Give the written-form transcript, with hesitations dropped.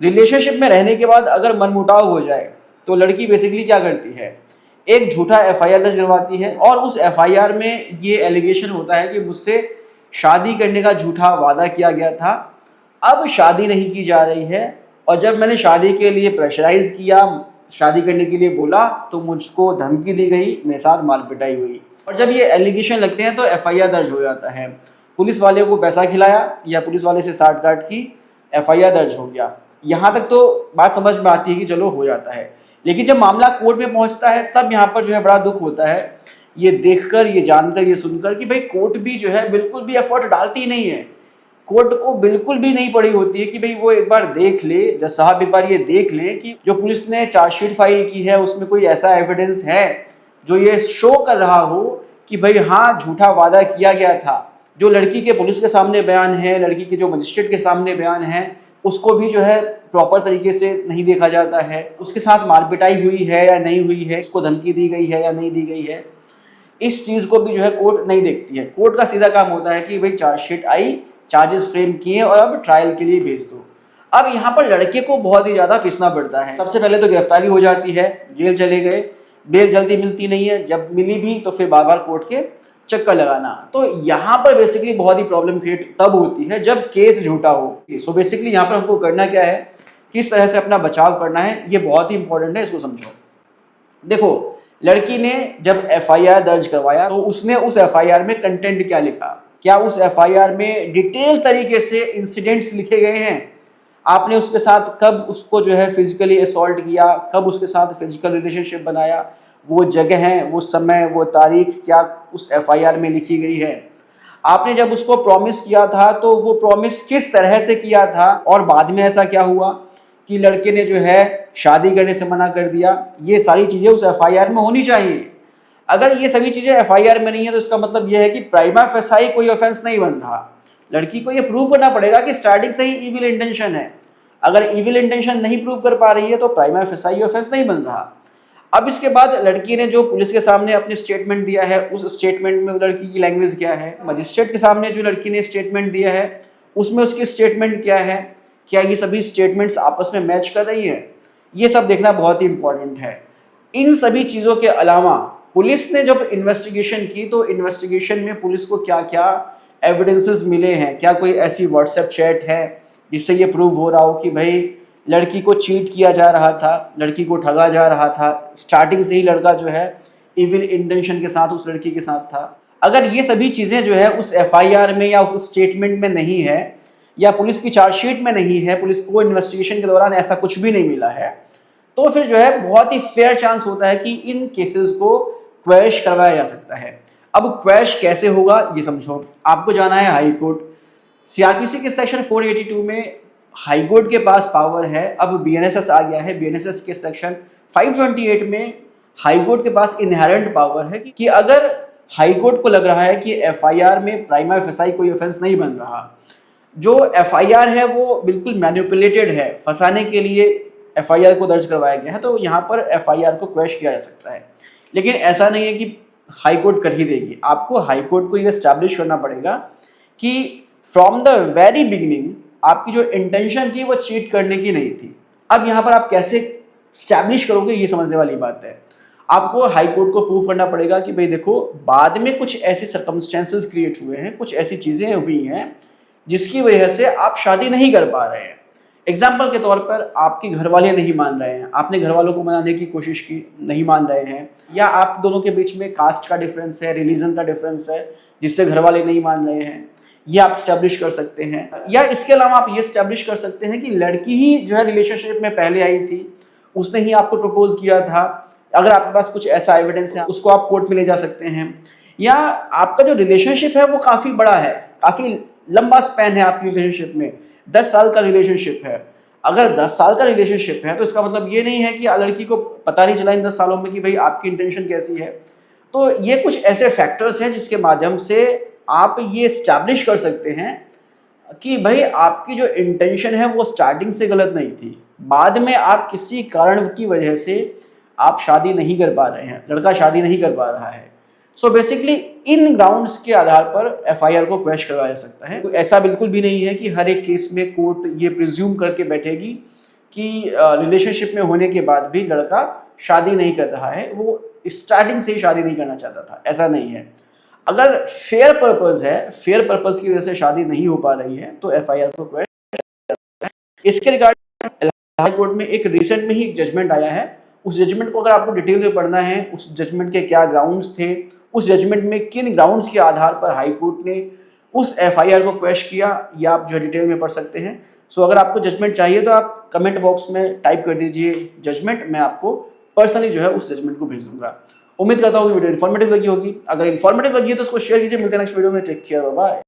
Relationship में रहने के बाद अगर मनमुटाव हो जाए तो लड़की बेसिकली क्या करती है, एक झूठा एफआईआर दर्ज करवाती है और उस एफआईआर में ये एलिगेशन होता है कि मुझसे शादी करने का झूठा वादा किया गया था, अब शादी नहीं की जा रही है और जब मैंने शादी के लिए प्रेशराइज किया, शादी करने के लिए बोला तो मुझको धमकी दी गई, मेरे साथ मार पिटाई हुई। और जब ये एलिगेशन लगते हैं तो एफआईआर दर्ज हो जाता है। पुलिस वाले को पैसा खिलाया या पुलिस वाले से साठ गांठ की, एफआईआर दर्ज हो गया। यहाँ तक तो बात समझ में आती है कि चलो हो जाता है, लेकिन जब मामला कोर्ट में पहुंचता है तब यहाँ पर जो है बड़ा दुख होता है, ये देखकर, ये जानकर, ये सुनकर कि भाई कोर्ट भी जो है बिल्कुल भी एफर्ट डालती नहीं है। कोर्ट को बिल्कुल भी नहीं पड़ी होती है कि भाई वो एक बार देख ले, जज साहब एक बार ये देख ले कि जो पुलिस ने चार्जशीट फाइल की है उसमें कोई ऐसा एविडेंस है जो ये शो कर रहा हो कि भाई हाँ झूठा वादा किया गया था। जो लड़की के पुलिस के सामने बयान है, लड़की के जो मजिस्ट्रेट के सामने बयान है, उसको भी जो है प्रॉपर तरीके से नहीं देखा जाता है। उसके साथ मारपिटाई हुई है या नहीं हुई है, उसको धमकी दी गई है या नहीं दी गई है, इस चीज को भी जो है कोर्ट नहीं देखती है। कोर्ट का सीधा काम होता है कि भाई चार्जशीट आई, चार्जेस फ्रेम किए और अब ट्रायल के लिए भेज दो। अब यहाँ पर लड़के को बहुत ही ज्यादा पिसना पड़ता है। सबसे पहले तो गिरफ्तारी हो जाती है, जेल चले गए, बेल जल्दी मिलती नहीं है, जब मिली भी तो फिर बार बार कोर्ट के चक्कर लगाना। तो यहाँ पर बेसिकली बहुत ही प्रॉब्लम क्रिएट तब होती है जब केस झूठा हो। सो बेसिकली यहाँ पर हमको करना क्या है, किस तरह से अपना बचाव करना है, ये बहुत ही इंपॉर्टेंट है, इसको समझो। देखो, लड़की ने जब एफआईआर दर्ज करवाया तो उसने उस एफआईआर में कंटेंट क्या लिखा, क्या उस एफआईआर में डिटेल तरीके से इंसिडेंट्स लिखे गए हैं, आपने उसके साथ कब उसको जो है फिजिकली असॉल्ट किया, कब उसके साथ फिजिकल रिलेशनशिप बनाया, वो जगह है, वो समय, वो तारीख क्या उस एफआईआर में लिखी गई है। आपने जब उसको प्रॉमिस किया था तो वो प्रॉमिस किस तरह से किया था और बाद में ऐसा क्या हुआ कि लड़के ने जो है शादी करने से मना कर दिया। ये सारी चीजें उस एफआईआर में होनी चाहिए। अगर ये सभी चीजें एफआईआर में नहीं है तो इसका मतलब यह है कि प्राइमा फेसाई कोई ऑफेंस नहीं बन रहा। लड़की को ये प्रूव करना पड़ेगा कि स्टार्टिंग से ही इविल इंटेंशन है। अगर इविल इंटेंशन नहीं प्रूव कर पा रही है तो प्राइमा फेसाई ऑफेंस नहीं बन रहा। अब इसके बाद लड़की ने जो पुलिस के सामने अपने स्टेटमेंट दिया है, उस स्टेटमेंट में लड़की की लैंग्वेज क्या है, मजिस्ट्रेट के सामने जो लड़की ने स्टेटमेंट दिया है उसमें उसकी स्टेटमेंट क्या है, क्या ये सभी स्टेटमेंट्स आपस में मैच कर रही है, ये सब देखना बहुत ही इंपॉर्टेंट है। इन सभी चीज़ों के अलावा पुलिस ने जब इन्वेस्टिगेशन की तो इन्वेस्टिगेशन में पुलिस को क्या क्या एविडेंसेस मिले हैं, क्या कोई ऐसी व्हाट्सएप चैट है जिससे ये प्रूव हो रहा हो कि भाई लड़की को चीट किया जा रहा था, लड़की को ठगा जा रहा था, स्टार्टिंग से ही लड़का जो है इविल इंटेंशन के साथ उस लड़की के साथ था। अगर ये सभी चीज़ें जो है उस एफआईआर में या उस स्टेटमेंट में नहीं है या पुलिस की चार्जशीट में नहीं है, पुलिस को इन्वेस्टिगेशन के दौरान ऐसा कुछ भी नहीं मिला है, तो फिर जो है बहुत ही फेयर चांस होता है कि इन केसेस को क्वैश करवाया जा सकता है। अब क्वैश कैसे होगा ये समझो। आपको जाना है हाई कोर्ट। सीआरपीसी के सेक्शन 482 में हाई कोर्ट के पास पावर है। अब बीएनएसएस आ गया है, बीएनएसएस के सेक्शन 528 में हाई कोर्ट के पास इनहेरेंट पावर है कि अगर हाई कोर्ट को लग रहा है कि एफआईआर में प्राइमा फेसाई कोई ऑफेंस नहीं बन रहा, जो एफआईआर है वो बिल्कुल मैनिपुलेटेड है, फंसाने के लिए एफआईआर को दर्ज करवाया गया है, तो यहाँ पर एफआईआर को क्वैश किया जा सकता है। लेकिन ऐसा नहीं है कि हाई कोर्ट कर ही देगी। आपको हाई कोर्ट को ये एस्टैब्लिश करना पड़ेगा कि फ्रॉम द वेरी बिगिनिंग आपकी जो इंटेंशन थी वो चीट करने की नहीं थी। अब यहाँ पर आप कैसे एस्टैब्लिश करोगे ये समझने वाली बात है। आपको हाई कोर्ट को प्रूव करना पड़ेगा कि भाई देखो, बाद में कुछ ऐसे सर्कमस्टेंसेस क्रिएट हुए हैं, कुछ ऐसी चीजें हुई हैं जिसकी वजह से आप शादी नहीं कर पा रहे हैं। एग्जाम्पल के तौर पर आपके घर वाले नहीं मान रहे हैं, आपने घर वालों को मनाने की कोशिश की, नहीं मान रहे हैं, या आप दोनों के बीच में कास्ट का डिफरेंस है, रिलीजन का डिफरेंस है जिससे घर वाले नहीं मान रहे हैं, ये आप स्टैब्लिश कर सकते हैं। या इसके अलावा आप ये स्टैब्लिश कर सकते हैं कि लड़की ही जो है रिलेशनशिप में पहले आई थी, उसने ही आपको प्रपोज किया था। अगर आपके पास कुछ ऐसा एविडेंस है उसको आप कोर्ट में ले जा सकते हैं। या आपका जो रिलेशनशिप है वो काफ़ी बड़ा है, काफ़ी लंबा स्पैन है आपकी रिलेशनशिप में, 10 साल का रिलेशनशिप है। अगर 10 साल का रिलेशनशिप है तो इसका मतलब ये नहीं है कि लड़की को पता नहीं चला इन 10 सालों में कि भाई आपकी इंटेंशन कैसी है। तो ये कुछ ऐसे फैक्टर्स हैं जिसके माध्यम से आप ये स्टैब्लिश कर सकते हैं कि भाई आपकी जो इंटेंशन है वो स्टार्टिंग से गलत नहीं थी, बाद में आप किसी कारण की वजह से आप शादी नहीं कर पा रहे हैं, लड़का शादी नहीं कर पा रहा है। सो बेसिकली इन ग्राउंड्स के आधार पर एफआईआर को क्वैश करवाया जा सकता है। तो ऐसा बिल्कुल भी नहीं है कि हर एक केस में कोर्ट ये प्रिज्यूम करके बैठेगी कि रिलेशनशिप में होने के बाद भी लड़का शादी नहीं कर रहा है, वो स्टार्टिंग से ही शादी नहीं करना चाहता था, ऐसा नहीं है। अगर फेयर पर्पस है, फेयर पर्पस की वजह से शादी नहीं हो पा रही है, तो एफआईआर को क्वेश। इसके रिगार्डिंग हाई कोर्ट में एक रिसेंट में ही जजमेंट आया है। उस जजमेंट को अगर आपको डिटेल में पढ़ना है, उस जजमेंट के क्या ग्राउंड्स थे, उस जजमेंट में किन ग्राउंड्स के आधार पर हाई कोर्ट ने उस एफआईआर को क्वेश किया, या आप जो है डिटेल में पढ़ सकते हैं। सो अगर आपको जजमेंट चाहिए तो आप कमेंट बॉक्स में टाइप कर दीजिए जजमेंट, मैं आपको पर्सनली जो है उस जजमेंट को भेज दूंगा। उम्मीद करता हूँ कि वीडियो इन्फॉर्मेटिव लगी होगी। अगर इन्फॉर्मेटिव लगी है तो उसको शेयर कीजिए। मिलते हैं नेक्स्ट वीडियो में। Take care, bye.